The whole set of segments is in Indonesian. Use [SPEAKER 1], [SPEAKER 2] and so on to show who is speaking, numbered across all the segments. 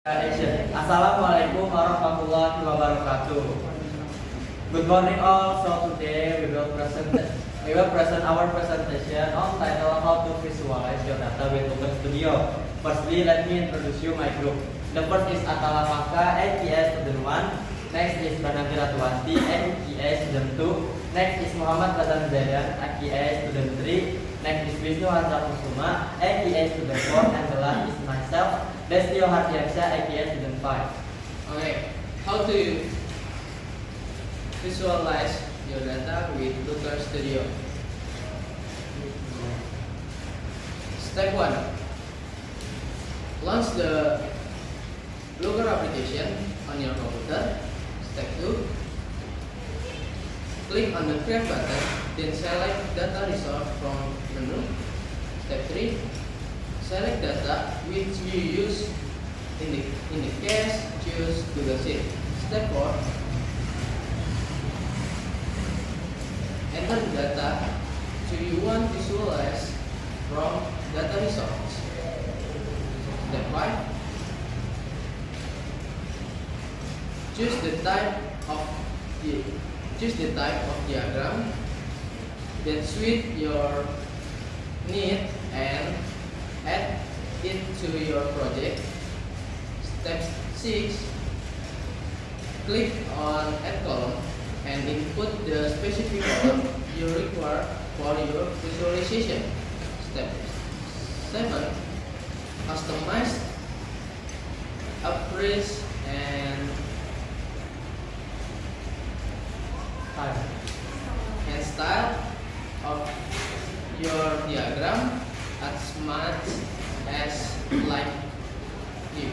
[SPEAKER 1] Assalamualaikum warahmatullahi wabarakatuh. Good morning all. So today we will present our presentation on title How to Visualize Your Data with Looker Studio. Firstly, let me introduce you my group. The first is Atala Maka, AKS Student 1. Next is Banati Ratuanti, AKS Student 2. Next is Muhammad Razan Zaidan, AKS Student 3. Next is Wisnu Hazra Kusuma, AKS Student 4. And the last is myself, Destio Hardiansyah, AKS Student 5.
[SPEAKER 2] Okay, how to visualize your data with Looker Studio? Step 1. Launch the Looker application on your computer. Step 2. Click on the Create button, then select Data Resource from menu. Step 3. Select data which you use. In the case, choose Google Sheet. Step 4. Enter the data you want to visualize from data resource. Step 5. Choose the type of diagram that suit your need and add it to your project. Step 6. Click on Add Column and input the specific column you require for your visualization. Step 7. Customize, appraise, and style of your diagram as much as like you.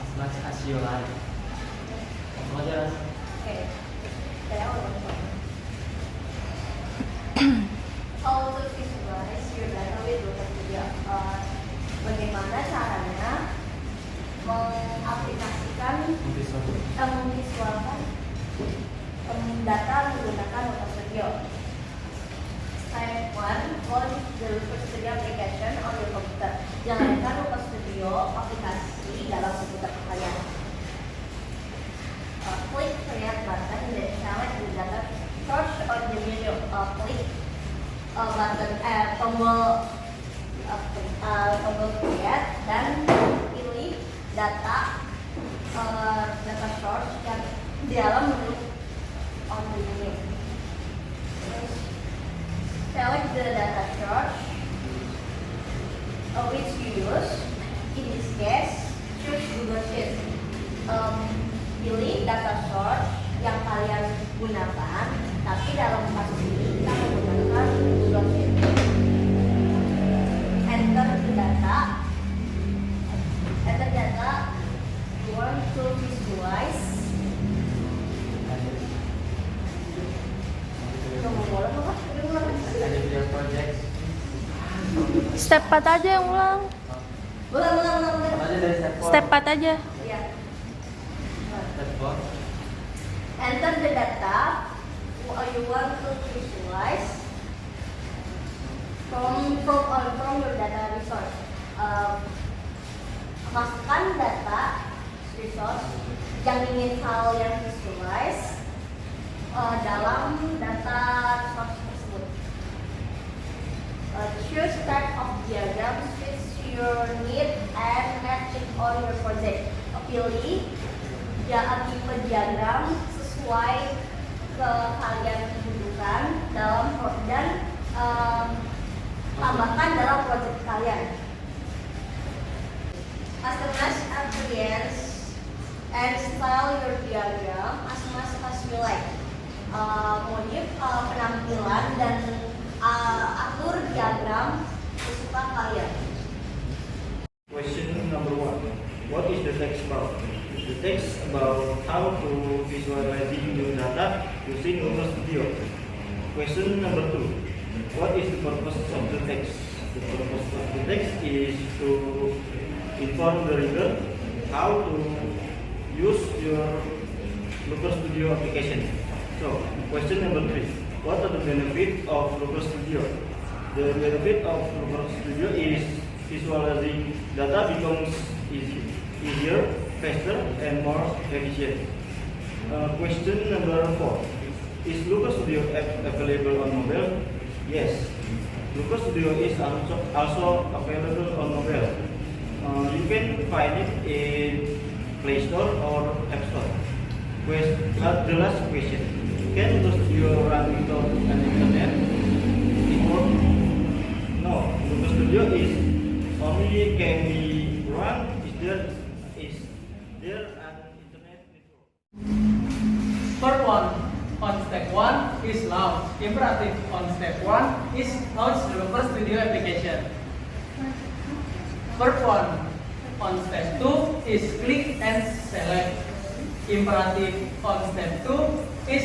[SPEAKER 1] As much as you like.
[SPEAKER 3] Okay. How to visualize your data with Looker Studio? Bagaimana caranya mengaplikasikan, memvisualkan data menggunakan Looker Studio? Step 1. Launch the Looker Studio application on your computer. Jalankan Looker Studio aplikasi dalam komputer kalian. Click Create button dan select the data source on the menu. Klik tombol Create dan pilih data source yang di dalam menu on the menu. Select the data source which you use. In this case, choose Google Sheet. Pilih data source yang kalian gunakan, tapi dalam kasus ini kita menggunakan Google Sheet. Enter data you want to visualize.
[SPEAKER 4] Step 4 aja yang ulang.
[SPEAKER 3] Ulang.
[SPEAKER 4] Step 4 aja.
[SPEAKER 3] Iya.
[SPEAKER 1] Step 4.
[SPEAKER 3] Enter the data you want to visualize from your data resource. Masukkan data resource yang ingin kalian visualize dalam data resource tersebut. Choose type of diagram fits your need and match it on your project. Pilih tipe diagram sesuai ke kalian butuhkan dan tambahkan dalam project kalian. Customize appearance and style your diagram as much as you like. Modif penampilan dan atur diagram sesuka kalian.
[SPEAKER 5] Question number 1. What is the text about? The text about how to visualizing your data using Looker Studio. Question number 2. What is the purpose of the text? The purpose of the text is to inform the reader how to use your Looker Studio application. So, question number 3. What are the benefits of Looker Studio? The benefit of Looker Studio is visualizing data becomes easy. easier, faster, and more efficient. Question number 4. Is Lucas Studio app available on mobile? Yes. Lucas Studio is also available on mobile. You can find it in Play Store or App Store. The last question. Can Lucas Studio run without an internet? No. Lucas Studio is only can be run is there an internet network.
[SPEAKER 1] Part 1. On step 1 is launch. Imperative on step 1 is launch the Lucas Studio application. Part 1 on step 2 is click and select. Imperative on step 2 is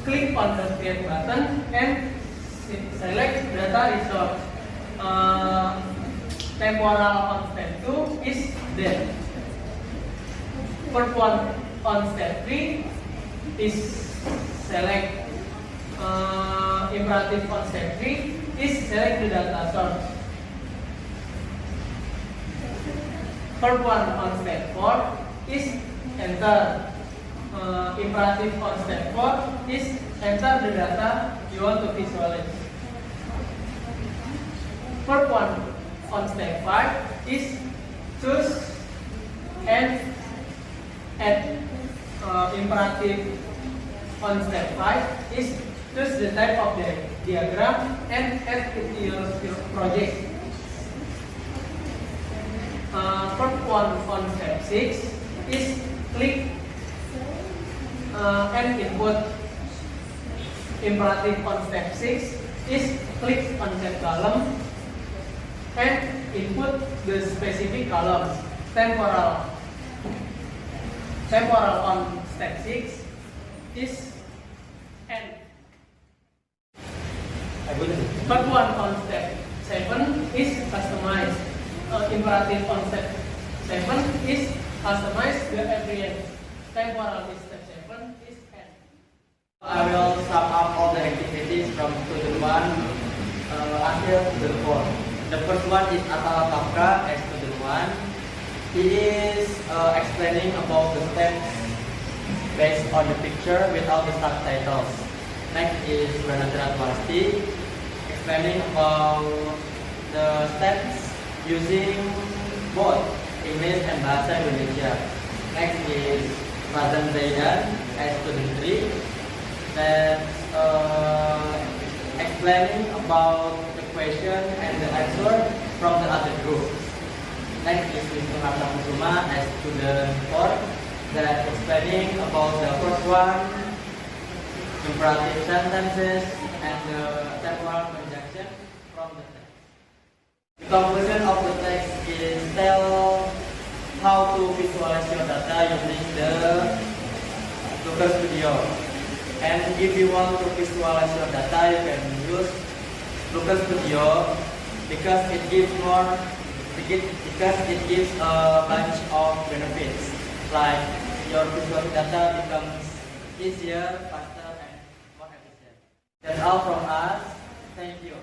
[SPEAKER 1] click on the create button and select data resource. Temporal on step 2 is there. Part 1 on step 3 is select. Imperative on step 3 is select the data source. Part 1 on step 4 is enter. Imperative on step 4 is enter the data you want to visualize. Part 1 on step 5 is choose and add. Imperative on step 5 is choose the type of the diagram and add it to your project. Part 1 on step 6 is click and input. Imperative on step 6 is click on that column and input the specific column. Temporal on step 6 is end. Part 1 on step 7 is customize. Imperative on step 7 is customize the appearance. Temporal is step 7 is end. I will sum up all the activities from student 1 until student 4. The first one is Atala Kafka as student 1. He is explaining about the steps based on the picture without the subtitles. Next is Pranatra Twasti explaining about the steps using both English and Bahasa Indonesia. Next is Razan Zaidan as student 3 that's explaining about the question and the answer from the other group. Next is Mr. Harta Kusuma as student 4 that explaining about the first one, imperative sentences and the temporal conjunction from the text. The conclusion of the text is tell how to visualize your data using the Lucas Studio. And if you want to visualize your data, you can use Lucas Studio because it gives a bunch of benefits, like your visual data becomes easier, faster, and more efficient. That's all from us. Thank you.